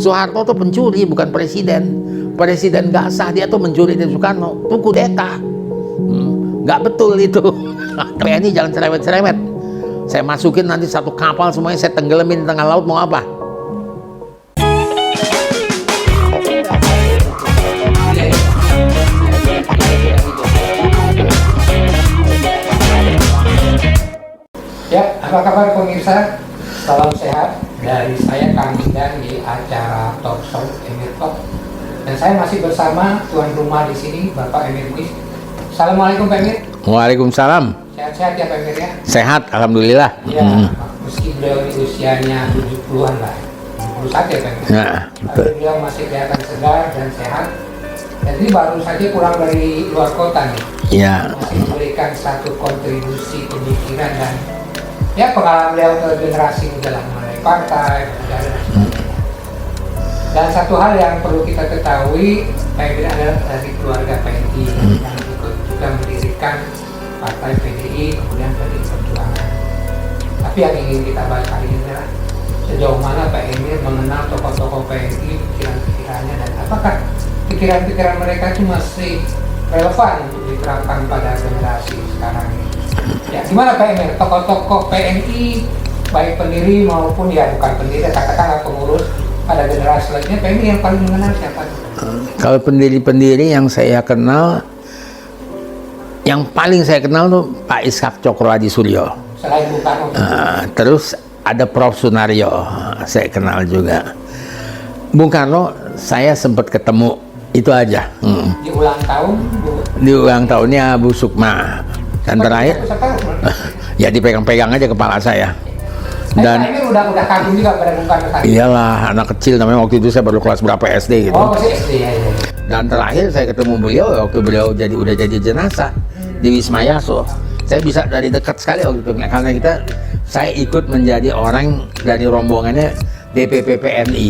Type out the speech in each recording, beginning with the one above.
Soeharto tuh pencuri, bukan presiden. Presiden nggak sah, dia tuh mencuri dari Soekarno, itu kudeta. Nggak betul itu. TNI jangan cerewet-cerewet. Saya masukin nanti satu kapal semuanya saya tenggelamin di tengah laut, mau apa? Ya, apa kabar pemirsa? Salam sehat dari saya Kang Dindan di acara Talk Show Emir Talk. Dan saya masih bersama tuan rumah di sini, Bapak Emir Muiz. Assalamualaikum Pak Emir. Waalaikumsalam. Sehat-sehat ya Pak Emir ya? Sehat, alhamdulillah. Ya, meski beliau di usianya 70-an lah, 71 ya Pak Emir. Nah, Tapi beliau masih kelihatan segar dan sehat. Jadi baru saja pulang dari luar kota nih. ya. Masih memberikan satu kontribusi pemikiran dan ya pengalaman beliau ke generasi muda lah, mengenai partai, negara dan sebagainya. Dan satu hal yang perlu kita ketahui, Pak Emir adalah dari keluarga PNI yang ikut juga mendirikan partai PDI, kemudian PDI Perjuangan. Tapi yang ingin kita bahas hari ini adalah sejauh mana Pak Emir mengenal tokoh-tokoh PNI, pikiran-pikirannya, dan apakah pikiran-pikiran mereka itu masih relevan untuk diterapkan pada generasi sekarang ini. Ya, gimana Pak Emir, tokoh-tokoh PNI, baik pendiri maupun ya bukan pendiri, katakanlah pengurus pada generasi lainnya, Pak Emir yang paling mengenal siapa? Kalau pendiri-pendiri yang saya kenal, yang paling saya kenal tuh Pak Ishak Cokro Adi Suryo. Selain Bung Karno. Terus ada Prof. Sunario, saya kenal juga. Bung Karno, saya sempat ketemu, itu aja. Di ulang tahun, Di ulang tahunnya Bu Sukma. Dan terakhir, ya dipegang-pegang aja kepala saya. Dan Pak Emir udah kagum juga pada Bung Karno tadi. Iyalah, anak kecil namanya, waktu itu saya baru kelas berapa SD gitu. Oh, masih SD ya. Dan terakhir saya ketemu beliau waktu beliau udah jadi jenazah di Wisma Yaso. Saya bisa dari dekat sekali waktu itu, karena saya ikut menjadi orang dari rombongannya DPP PNI.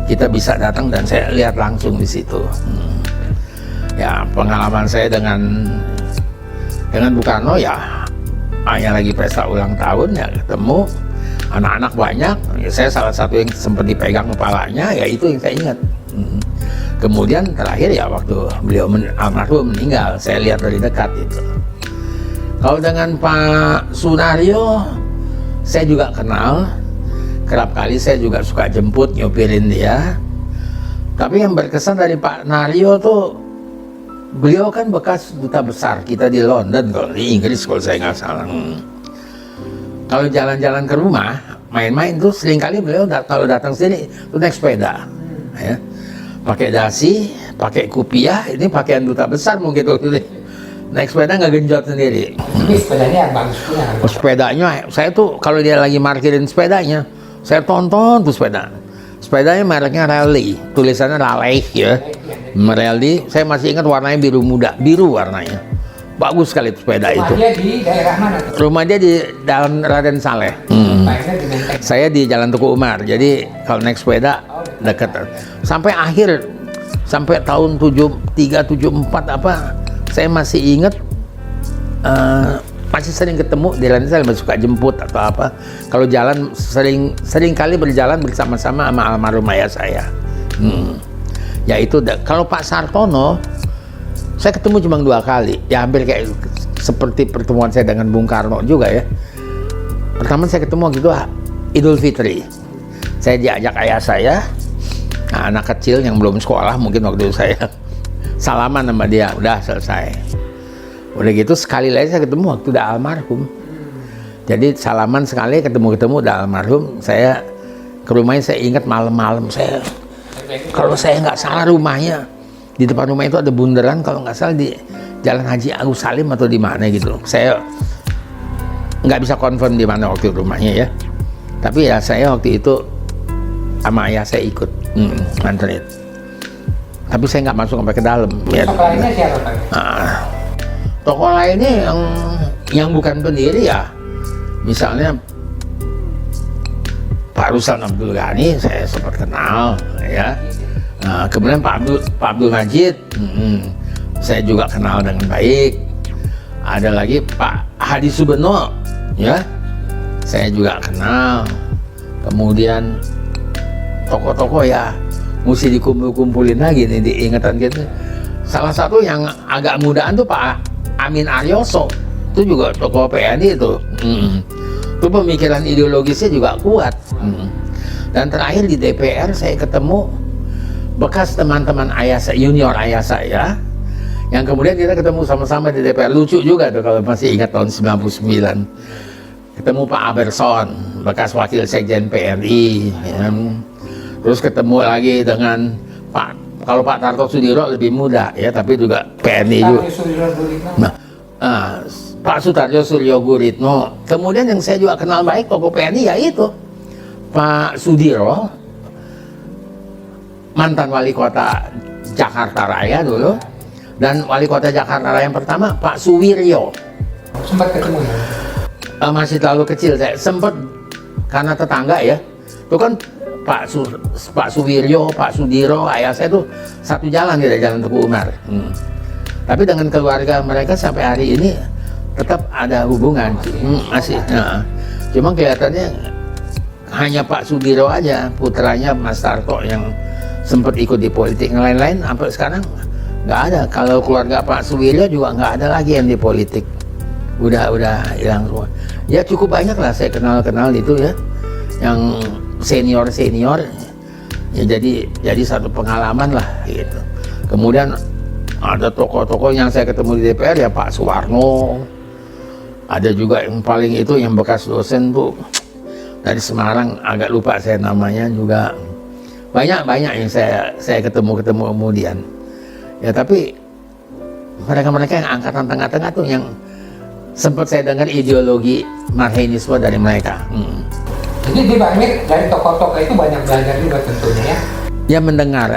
Kita bisa datang dan saya lihat langsung di situ. Ya, pengalaman saya dengan Bung Karno ya hanya lagi pesta ulang tahun ya ketemu anak-anak banyak. Ya, saya salah satu yang sempat dipegang kepalanya, ya itu yang saya ingat. Kemudian terakhir ya waktu beliau almarhum meninggal, saya lihat dari dekat itu. Kalau dengan Pak Sunario, saya juga kenal. Kerap kali saya juga suka jemput, nyopirin dia. Tapi yang berkesan dari Pak Nario tuh, beliau kan bekas duta besar kita di London, kalau di Inggris kalau saya nggak salah. Kalau jalan-jalan ke rumah, main-main tuh seringkali beliau kalau datang sini tuh naik sepeda, ya. Pakai dasi, pakai kupiah, ini pakaian duta besar mungkin tuh. Naik sepeda nggak genjot sendiri. Tapi sepedanya yang bagus punya. Sepedanya, saya tuh kalau dia lagi parkirin sepedanya, saya tonton tuh sepeda. Sepedanya mereknya Rally, tulisannya Raleigh ya. Rally, saya masih ingat warnanya biru muda, biru warnanya. Bagus sekali sepeda itu. Rumah dia di daerah mana tuh? Rumah dia di Jalan Raden Saleh. Pak Emir di Menteng. Saya di Jalan Tuku Umar, jadi kalau naik sepeda dekat. Sampai akhir, sampai tahun 73, 74 apa, saya masih ingat, masih sering ketemu di Jalan Saleh, suka jemput atau apa. Kalau jalan sering kali berjalan bersama-sama sama almarhum ayah saya. Ya itu, kalau Pak Sartono, saya ketemu cuma 2 kali. Ya hampir kayak seperti pertemuan saya dengan Bung Karno juga ya. Pertama saya ketemu waktu itu Idul Fitri. Saya diajak ayah saya, anak kecil yang belum sekolah mungkin waktu itu, saya salaman sama dia, udah selesai. Udah gitu sekali lagi saya ketemu waktu udah almarhum. Jadi salaman sekali, ketemu udah almarhum. Saya ke rumahnya, saya ingat malam-malam saya, kalau saya nggak salah rumahnya, di depan rumah itu ada bundaran, kalau nggak salah di Jalan Haji Agus Salim atau di mana gitu. Saya nggak bisa confirm di mana waktu rumahnya ya. Tapi ya saya waktu itu sama ayah saya ikut nganterin. Tapi saya nggak masuk sampai ke dalam. Ya. Tokoh lainnya siapa Pak? Tokoh lainnya yang bukan pendiri ya, misalnya Pak Ruslan Abdul Ghani, saya sempat kenal ya. Kemudian Pak Abdul Majid, saya juga kenal dengan baik. Ada lagi Pak Hadi Subeno, ya, saya juga kenal. Kemudian tokoh-tokoh ya mesti dikumpul-kumpulin lagi nih diingatan gitu. Salah satu yang agak mudaan tuh Pak Amin Aryoso, itu juga tokoh PNI itu. Itu pemikiran ideologisnya juga kuat. Dan terakhir di DPR saya ketemu bekas teman-teman ayah saya, junior ayah saya, yang kemudian kita ketemu sama-sama di DPR. Lucu juga tuh kalau masih ingat tahun 99. Ketemu Pak Aberson, bekas wakil sekjen PNI, ya. Terus ketemu lagi dengan kalau Pak Tarto Sudiro lebih muda ya, tapi juga PNI juga. Pak Sutarjo Suryo Guritno. Kemudian yang saya juga kenal baik tokoh PNI yaitu Pak Sudiro, mantan wali kota Jakarta Raya dulu, dan wali kota Jakarta Raya yang pertama Pak Suwiryo. Sempat ketemu ya? Masih terlalu kecil, saya sempat karena tetangga ya. Itu kan Pak Suwiryo, Pak Sudiro, ayah saya tuh satu jalan dari Jalan Teguh Umar. Tapi dengan keluarga mereka sampai hari ini tetap ada hubungan, masih. Cuma kelihatannya hanya Pak Sudiro aja, putranya Mas Tarto yang sempat ikut di politik. Yang lain-lain sampai sekarang nggak ada. Kalau keluarga Pak Suwiryo juga nggak ada lagi yang di politik. Udah hilang semua. Ya cukup banyak lah saya kenal itu ya, yang senior ya, jadi satu pengalaman lah gitu. Kemudian ada tokoh-tokoh yang saya ketemu di DPR ya Pak Suwarno, ada juga yang paling itu yang bekas dosen tuh dari Semarang, agak lupa saya namanya juga. Banyak yang saya ketemu kemudian ya, tapi mereka yang angkatan tengah-tengah tuh yang sempat saya dengar ideologi Marxisme dari mereka. Jadi di Pak Emir dari tokoh-tokoh itu banyak belajar juga tentunya ya? Ya mendengar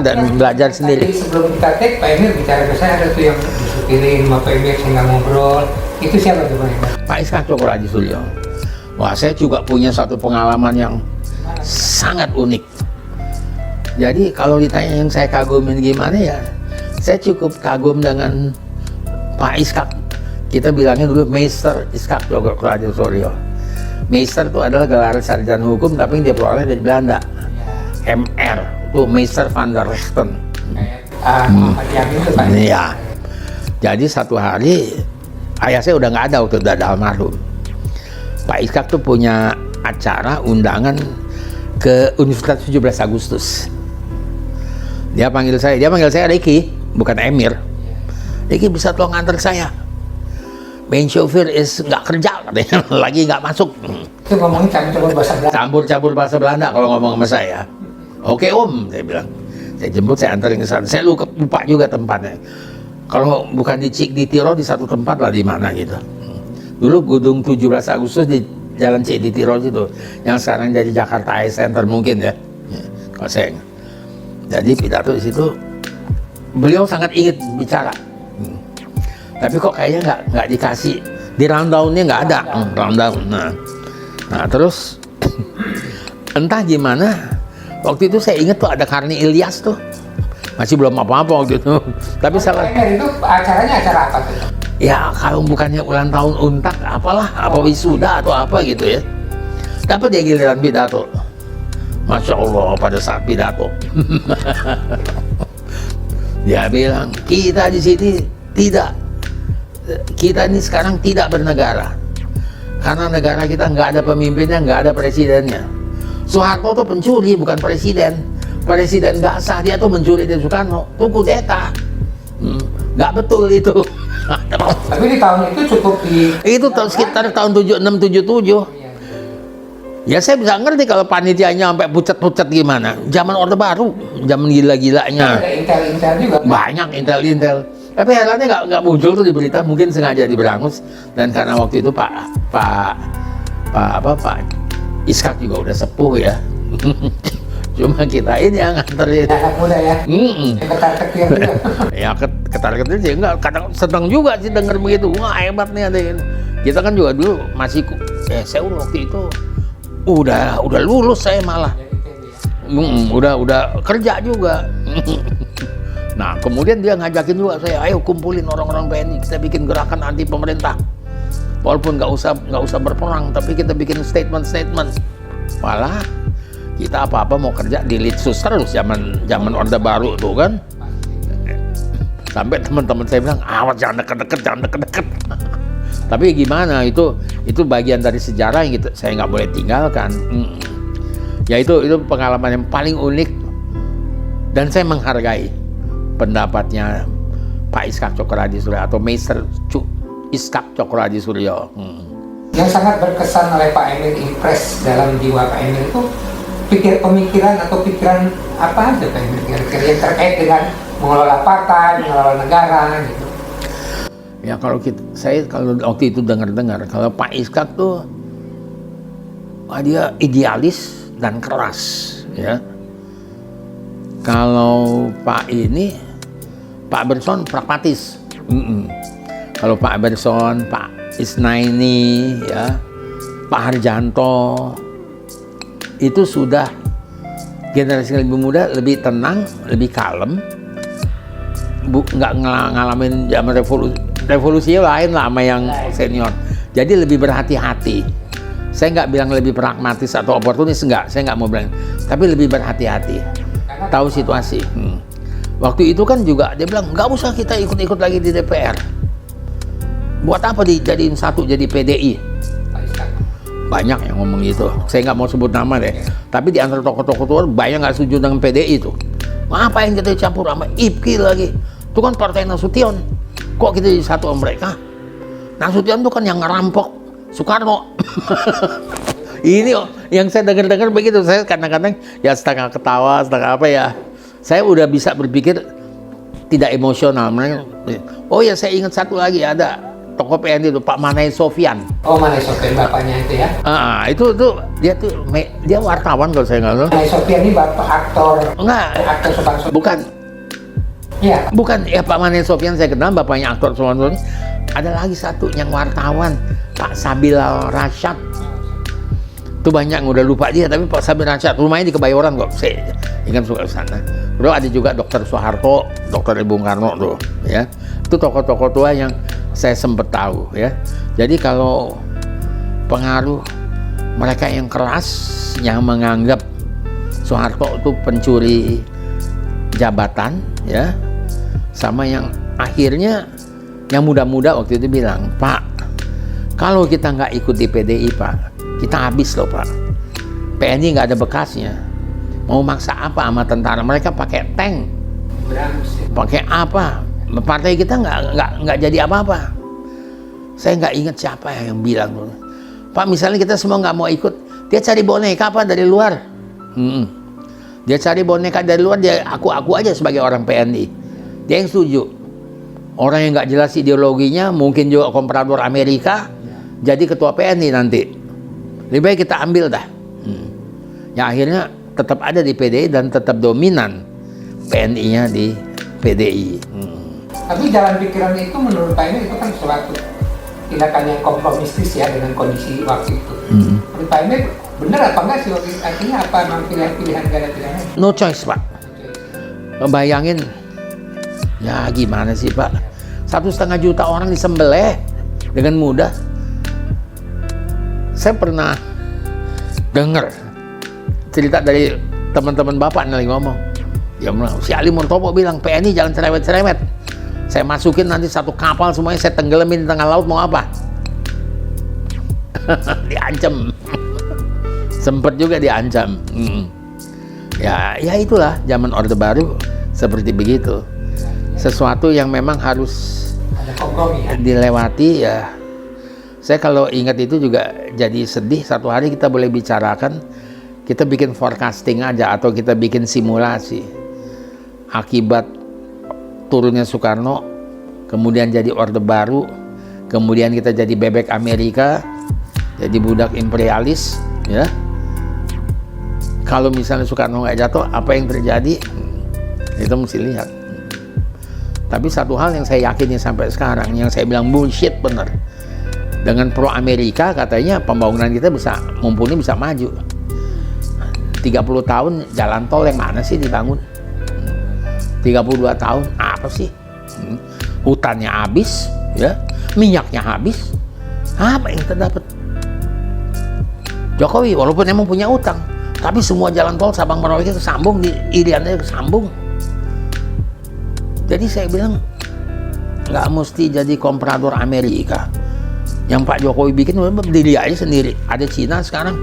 dan belajar sendiri. Jadi sebelum kita take, Pak Emir bicara ke saya, ada tuh yang disupirin sama Pak Emir sehingga ngobrol. Itu siapa tuh Pak Emir? Pak Iskak Cokro Haji Sulyo. Wah, saya juga punya satu pengalaman yang sangat unik. Jadi kalau ditanya yang saya kagumin gimana ya, saya cukup kagum dengan Pak Iskak. Kita bilangnya dulu Meister Iskak Cokro Haji Sulyo. Meister itu adalah gelar sarjana hukum tapi dia peroleh dari Belanda. MR itu Meister van der Rechten. Iya. Jadi satu hari ayah saya udah nggak ada waktu itu, ada almarhum. Pak Iskak tuh punya acara undangan ke Universitas 17 Agustus. Dia panggil saya Ricky, bukan Emir. Ricky, bisa tolong antar saya. Ben Shofir nggak kerja katanya, lagi nggak masuk. Itu ngomongin campur bahasa Belanda. Campur bahasa Belanda kalau ngomong sama saya. Oke Om, saya bilang. Saya jemput, saya antarin ke sana. Saya lupa juga tempatnya. Kalau bukan di Tiro, di satu tempat lah di mana gitu. Dulu gedung 17 Agustus di Jalan di Tiro itu, yang sekarang jadi Jakarta Eye Center mungkin ya. Kalau saya. Jadi pidato di situ, beliau sangat ingin bicara. Tapi kok kayaknya nggak dikasih, di rundown-nya nggak ada rundown. Nah terus entah gimana waktu itu saya ingat tuh ada Karni Ilyas tuh, masih belum apa-apa waktu itu. Tapi salah. Itu acaranya acara apa tuh? Ya kalau bukannya ulang tahun Untak apalah, apa wisuda atau apa gitu ya. Dapat dia giliran pidato. Masya Allah pada saat pidato. Dia bilang kita di sini kita ini sekarang tidak bernegara karena negara kita nggak ada pemimpinnya, nggak ada presidennya. Soeharto tuh pencuri bukan presiden nggak sah, dia tuh mencuri dari Soekarno, itu kudeta. Nggak betul itu. Tapi di tahun itu cukup itu sekitar tahun 76-77. Ya saya bisa ngerti kalau panitianya sampai pucat-pucat gimana. Zaman Orde Baru, zaman gila-gilanya. Ada intel juga. Banyak intel. Tapi herannya nggak muncul tuh di berita, mungkin sengaja diberangus. Dan karena waktu itu Pak Iskak juga udah sepuh ya. Cuma kita ini yang nganterin. Anak muda ya. Ketar-ketir juga. Ya ketar-ketir sih enggak, kadang seneng juga sih denger begitu. Wah hebat nih ada ini. Kita kan juga dulu masih saya waktu itu udah lulus saya malah. Udah kerja juga. Nah kemudian dia ngajakin juga saya, ayo kumpulin orang-orang PNI, kita bikin gerakan anti pemerintah. Walaupun nggak usah berperang, tapi kita bikin statement. Malah Kita apa-apa mau kerja di Litsus terus zaman Orde Baru tuh kan. Sampai teman-teman saya bilang, awas jangan deket-deket, jangan deket-deket. Tapi gimana, itu bagian dari sejarah yang saya nggak boleh tinggalkan. Ya itu pengalaman yang paling unik, dan saya menghargai pendapatnya Pak Iskak Cokradi Suryo atau Meister Iskak Cokradi Suryo. Yang sangat berkesan oleh Pak Emil, impress dalam jiwa Pak Emil itu pemikiran atau pikiran apa aja Pak Emil kira-kira yang terkait dengan mengelola partai, mengelola negara gitu. Ya kalau waktu itu dengar kalau Pak Iskak tuh dia idealis dan keras ya. Kalau Pak Emerson pragmatis. Kalau Pak Emerson, Pak Isnaini ya, Pak Harjanto itu sudah generasi lebih muda, lebih tenang, lebih kalem, nggak ngalamin zaman revolusi lain lah sama yang senior. Jadi lebih berhati-hati. Saya nggak bilang lebih pragmatis atau oportunis, enggak. Saya nggak mau bilang. Tapi lebih berhati-hati. Tahu situasi. Waktu itu kan juga dia bilang nggak usah kita ikut-ikut lagi di DPR. Buat apa dijadiin satu jadi PDI? Banyak yang ngomong gitu. Saya nggak mau sebut nama deh. Tapi di antara tokoh-tokoh tua banyak nggak setuju dengan PDI itu. Ngapain kita campur sama IPKI lagi? Itu kan partai Nasution. Kok kita jadi satu sama mereka? Nasution itu kan yang ngerampok Soekarno. Ini yang saya dengar begitu. Saya kadang-kadang ya setengah ketawa, setengah apa ya. Saya udah bisa berpikir tidak emosional. Oh ya, saya ingat satu lagi, ada tokoh PNI itu Pak Manai Sofyan. Oh, Manai Sofyan bapaknya itu ya? Itu dia wartawan kalau saya nggak salah. Manai Sofyan ini bapak aktor. Enggak. Aktor Soekarno. Bukan. Iya. Bukan, ya Pak Manai Sofyan saya kenal, bapaknya aktor Soekarno. Ada lagi satu yang wartawan, Pak Sabil Rasyad. Itu banyak yang udah lupa dia, tapi Pak Sabil Rasyad rumahnya di Kebayoran kok. Saya ingat suka sana. Terus ada juga Dr. Soeharto, Dr. Bung Karno tuh, ya. Itu tokoh-tokoh tua yang saya sempat tahu, ya. Jadi kalau pengaruh mereka yang keras, yang menganggap Soeharto itu pencuri jabatan, ya, sama yang akhirnya yang muda-muda waktu itu bilang, Pak, kalau kita nggak ikut di PDI, Pak, kita habis loh, Pak. PNI nggak ada bekasnya. Mau maksa apa sama tentara? Mereka pakai tank, pakai apa? Partai kita nggak jadi apa-apa. Saya nggak ingat siapa yang bilang, Pak, misalnya kita semua nggak mau ikut, dia cari boneka apa dari luar? Dia cari boneka dari luar, dia aku aja sebagai orang PNI. Dia yang setuju. Orang yang nggak jelas ideologinya, mungkin juga komprador Amerika, jadi ketua PNI nanti. Lebih baik kita ambil dah. Ya akhirnya tetap ada di PDI dan tetap dominan PNI-nya di PDI. Tapi jalan pikiran itu menurut Pak Emil itu kan suatu tindakan yang kompromistis ya dengan kondisi waktu itu. Menurut Pak Emil benar apa enggak sih waktu itu? Artinya apa memang pilihan-pilihan gak ada pilihan? No choice, Pak. Bayangin, ya gimana sih, Pak? 1,5 juta orang disembelih dengan mudah. Saya pernah dengar cerita dari teman-teman Bapak nih ngomong. Dia bilang, si Ali Murtopo bilang, PNI jangan cerewet-cerewet. Saya masukin nanti satu kapal semuanya, saya tenggelamin di tengah laut, mau apa? Diancam. Sempet juga diancam. Ya itulah zaman Orde Baru seperti begitu. Sesuatu yang memang harus ada kompromi ya? Dilewati ya. Saya kalau ingat itu juga jadi sedih. Satu hari kita boleh bicarakan, kita bikin forecasting aja atau kita bikin simulasi akibat turunnya Soekarno, kemudian jadi Orde Baru, kemudian kita jadi bebek Amerika, jadi budak imperialis, ya. Kalau misalnya Soekarno nggak jatuh, apa yang terjadi? Itu mesti lihat. Tapi satu hal yang saya yakini sampai sekarang, yang saya bilang bullshit bener. Dengan pro Amerika katanya pembangunan kita bisa mumpuni, bisa maju. 30 tahun jalan tol yang mana sih dibangun? 32 tahun apa sih? Hutannya habis, ya, minyaknya habis. Apa yang kita dapat? Jokowi walaupun emang punya utang, Tapi semua jalan tol Sabang Merauke itu sambung, di Iriannya sambung. Jadi saya bilang nggak mesti jadi komprador Amerika. Yang Pak Jokowi bikin berdiri aja sendiri. Ada Cina sekarang,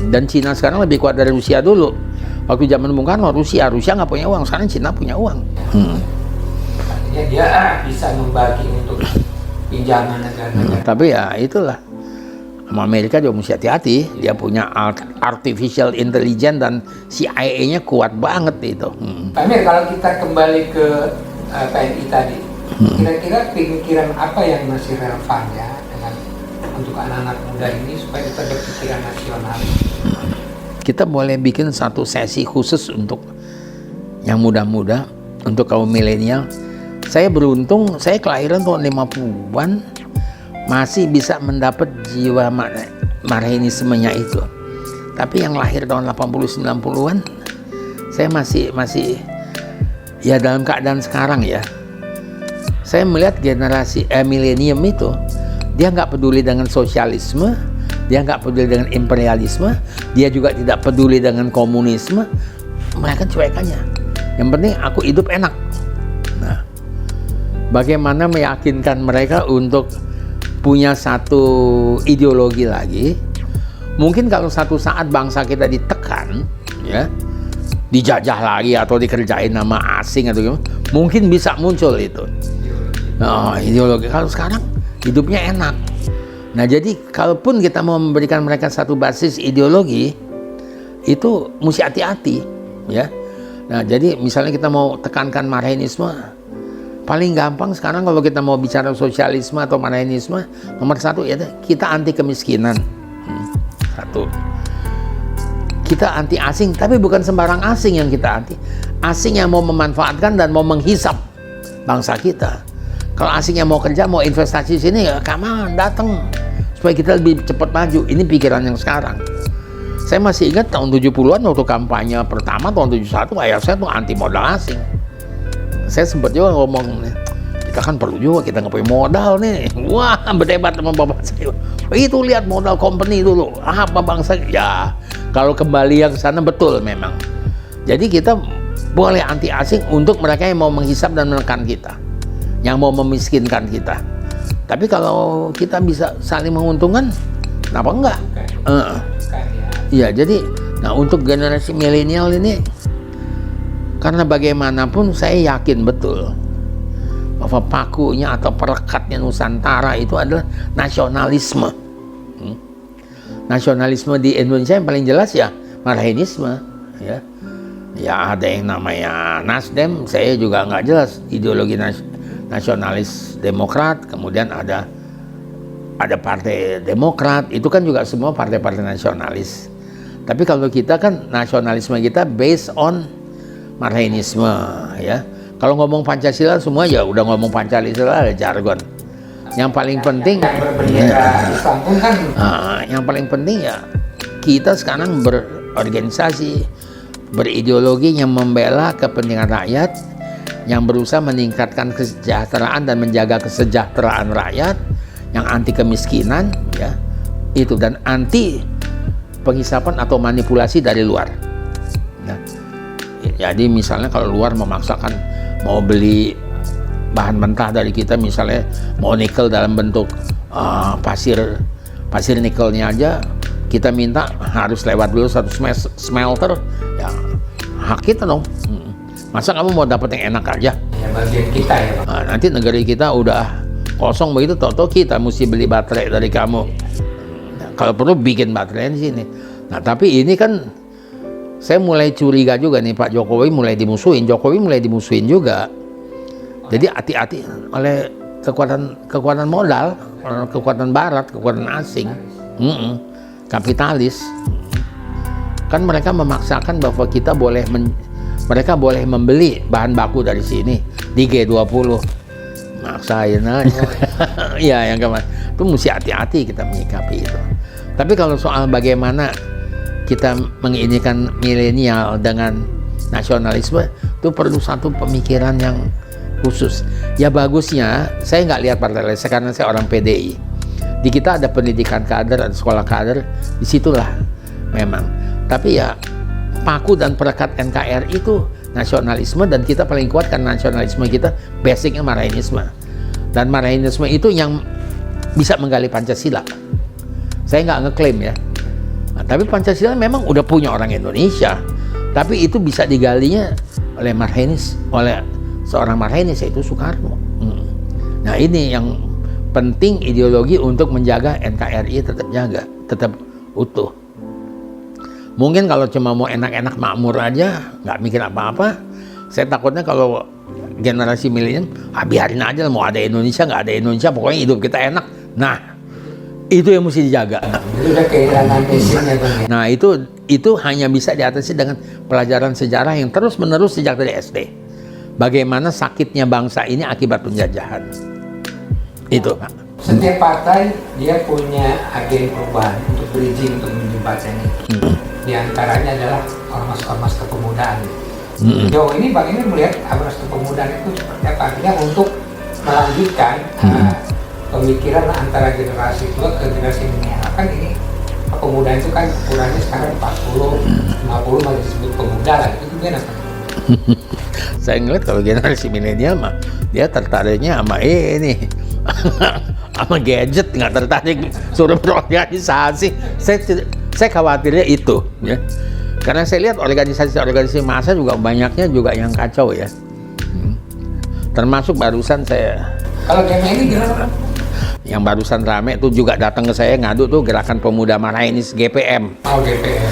dan Cina sekarang lebih kuat dari Rusia dulu. Waktu zaman Bung Karno, Rusia nggak punya uang, sekarang Cina punya uang. Artinya dia bisa membagi untuk pinjaman negara-negara. Tapi ya itulah, sama Amerika juga mesti hati-hati. Dia punya artificial intelligence dan CIA-nya kuat banget itu. Pak Amir, kalau kita kembali ke PNI tadi, kira-kira pikiran apa yang masih relevan ya dengan untuk anak-anak muda ini supaya kita berpikiran nasional? Kita boleh bikin satu sesi khusus untuk yang muda-muda, untuk kaum milenial. Saya beruntung, saya kelahiran tahun 50-an, masih bisa mendapat jiwa marxismenya itu. Tapi yang lahir tahun 80-90-an, saya masih ya dalam keadaan sekarang ya. Saya melihat generasi milenium itu, dia nggak peduli dengan sosialisme, dia nggak peduli dengan imperialisme, dia juga tidak peduli dengan komunisme. Mereka cuekannya. Yang penting aku hidup enak. Nah, bagaimana meyakinkan mereka untuk punya satu ideologi lagi? Mungkin kalau satu saat bangsa kita ditekan, ya, dijajah lagi atau dikerjain nama asing atau gimana, mungkin bisa muncul itu. Oh, ideologi. Kalau sekarang hidupnya enak. Nah, jadi kalaupun kita mau memberikan mereka satu basis ideologi, itu mesti hati-hati, ya. Nah, jadi misalnya kita mau tekankan marxisme, paling gampang sekarang kalau kita mau bicara sosialisme atau marxisme, nomor satu ya kita anti kemiskinan. Satu. Kita anti asing, tapi bukan sembarang asing yang kita anti. Asing yang mau memanfaatkan dan mau menghisap bangsa kita. Kalau asing yang mau kerja, mau investasi sini, ya come on, datang. Supaya kita lebih cepat maju. Ini pikiran yang sekarang. Saya masih ingat tahun 70-an waktu kampanye pertama tahun 71, ayah saya tuh anti modal asing. Saya sempat juga ngomong, kita kan perlu juga, kita nggak punya modal nih. Wah, berdebat sama bapak saya. Itu lihat modal company dulu. Apa bangsa? Ya, kalau kembali yang ke sana betul memang. Jadi kita boleh anti asing untuk mereka yang mau menghisap dan menekan kita, yang mau memiskinkan kita. Tapi kalau kita bisa saling menguntungkan, kenapa enggak? Iya, jadi nah untuk generasi milenial ini, karena bagaimanapun saya yakin betul bahwa pakunya atau perekatnya Nusantara itu adalah nasionalisme. Nasionalisme di Indonesia yang paling jelas ya marxisme, ya. Ya ada yang namanya Nasdem, saya juga nggak jelas ideologi nasionalis Demokrat, kemudian ada Partai Demokrat, itu kan juga semua partai-partai nasionalis. Tapi kalau kita kan nasionalisme kita based on marxisme, ya. Kalau ngomong Pancasila semua ya udah ngomong Pancasila, jargon. Yang paling penting, Islam pun kan. Yang paling penting ya kita sekarang berorganisasi, berideologi yang membela kepentingan rakyat, yang berusaha meningkatkan kesejahteraan dan menjaga kesejahteraan rakyat, yang anti kemiskinan, ya itu, dan anti penghisapan atau manipulasi dari luar. Nah, jadi misalnya kalau luar memaksakan mau beli bahan mentah dari kita, misalnya mau nikel dalam bentuk pasir nikelnya aja, kita minta harus lewat dulu satu smelter, ya hak kita dong. Masa kamu mau dapat yang enak aja? Ya bagian kita ya Pak. Nanti negara kita udah kosong begitu, toto kita mesti beli baterai dari kamu. Kalau perlu bikin baterai di sini. Nah, tapi ini kan saya mulai curiga juga nih, Pak Jokowi mulai dimusuhin juga. Jadi hati-hati oleh kekuatan modal, kekuatan barat, kekuatan asing, kapitalis. Kan mereka memaksakan bahwa mereka boleh membeli bahan baku dari sini di G20. Maksain aja. Ya, yang kemarin itu mesti hati-hati kita menyikapi itu. Tapi kalau soal bagaimana kita menginikan milenial dengan nasionalisme, itu perlu satu pemikiran yang khusus. Ya bagusnya, saya nggak lihat partai lain, karena saya orang PDI. Di kita ada pendidikan kader, ada sekolah kader, disitulah memang. Tapi ya paku dan perekat NKRI itu nasionalisme, dan kita paling kuat karena nasionalisme kita basicnya Marainisme. Dan Marainisme itu yang bisa menggali Pancasila. Saya nggak ngeklaim ya. Nah, tapi Pancasila memang udah punya orang Indonesia. Tapi itu bisa digalinya oleh Marainis, oleh seorang Marainis, yaitu Soekarno. Nah ini yang penting, ideologi untuk menjaga NKRI tetap jaga, tetap utuh. Mungkin kalau cuma mau enak-enak makmur aja, nggak mikir apa-apa, saya takutnya kalau generasi milenial, biarin aja mau ada Indonesia, nggak ada Indonesia, pokoknya hidup kita enak. Nah, itu yang mesti dijaga. Itu udah kehilangan basicnya Bang. Nah, itu hanya bisa diatasi dengan pelajaran sejarah yang terus-menerus sejak dari SD. Bagaimana sakitnya bangsa ini akibat penjajahan. Itu, Pak. Setiap partai dia punya agen perubahan untuk bridging, untuk menjembatani. Di antaranya adalah ormas-ormas kepemudaan. Jauh ini Bang ini melihat ormas kepemudaan itu seperti apa? Artinya untuk melanjutkan pemikiran antara generasi tua ke generasi milenial. Kan ini kepemudaan itu kan ukurannya sekarang 40, 50 masih disebut pemuda lah. Itu gimana Pak? Saya ngeliat kalau generasi milenial mah dia tertariknya sama ini sama gadget, nggak tertarik suruh berorganisasi. Saya khawatirnya itu ya, karena saya lihat organisasi massa juga banyaknya juga yang kacau ya. Termasuk barusan saya, Kalau game ini gimana Pak? yang barusan rame tuh juga datang ke saya ngadu tuh Gerakan Pemuda Marainis GPM. Oh GPM.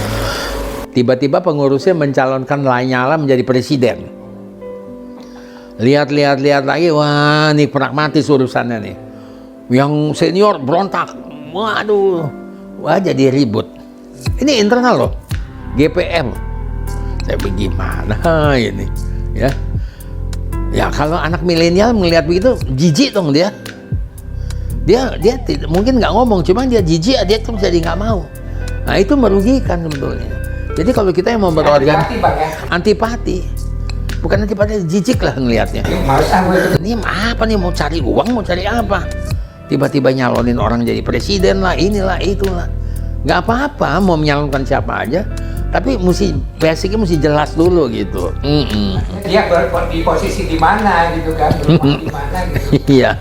Tiba-tiba pengurusnya mencalonkan Lanyala menjadi presiden. Lihat lagi, wah nih pragmatis urusannya nih. Yang senior berontak, waduh, wah jadi ribut. Ini internal loh, GPM. Saya bagaimana ini, ya? Ya kalau anak milenial melihat begitu, jijik dong dia. Dia mungkin nggak ngomong, cuma dia jijik, dia tuh jadi nggak mau. Nah itu merugikan sebetulnya. Jadi kalau kita yang mau berorganisasi, antipati. Bukan antipati, jijik lah ngelihatnya. Ini apa nih, mau cari uang, mau cari apa? Tiba-tiba nyalonin orang jadi presiden lah, inilah, itulah. Nggak apa-apa, mau menyalonkan siapa aja. Tapi basicnya mesti jelas dulu gitu. Dia di posisi di mana gitu kan, di mana gitu. Iya.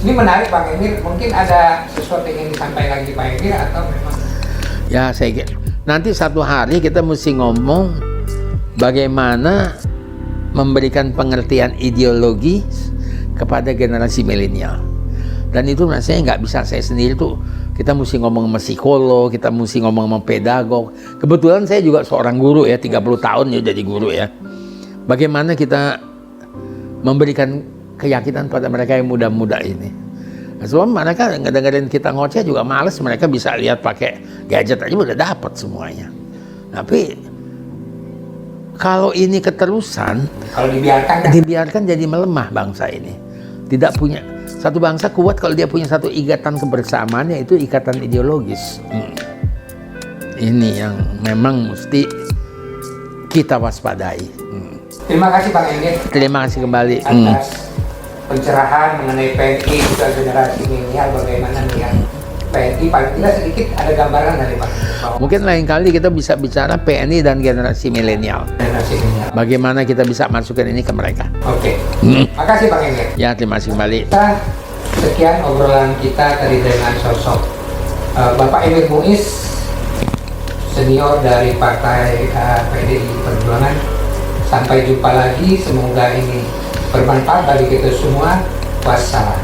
Ini menarik Bang Emir, mungkin ada sesuatu yang ingin disampaikan lagi Pak Emir atau memang? Ya saya kira nanti satu hari kita mesti ngomong bagaimana memberikan pengertian ideologi kepada generasi milenial. Dan itu rasanya nggak bisa saya sendiri tuh. Kita mesti ngomong sama psikolog, kita mesti ngomong sama pedagog. Kebetulan saya juga seorang guru ya, 30 tahun ya jadi guru ya. Bagaimana kita memberikan keyakinan pada mereka yang muda-muda ini. Sebab mereka ngedengerin kita ngoceh juga males, mereka bisa lihat pakai gadget aja udah dapat semuanya. Tapi kalau ini keterusan, kalau dibiarkan jadi melemah bangsa ini. Tidak punya satu bangsa kuat kalau dia punya satu ikatan kebersamaan, yaitu ikatan ideologis. Ini yang memang mesti kita waspadai. Terima kasih Bang Emir. Terima kasih kembali atas pencerahan mengenai PNI juga generasi milenial, bagaimana melihat PNI, paling tidak sedikit ada gambaran dari Bang Emir. Mungkin lain kali kita bisa bicara PNI dan generasi milenial. Bagaimana kita bisa masukkan ini ke mereka. Oke. Makasih Bang Emir. Ya, terima kasih kembali. Sekian obrolan kita tadi dengan sosok Bapak Emir Muiz, senior dari Partai PDI Perjuangan. Sampai jumpa lagi, semoga ini bermanfaat bagi kita semua. Wassalam.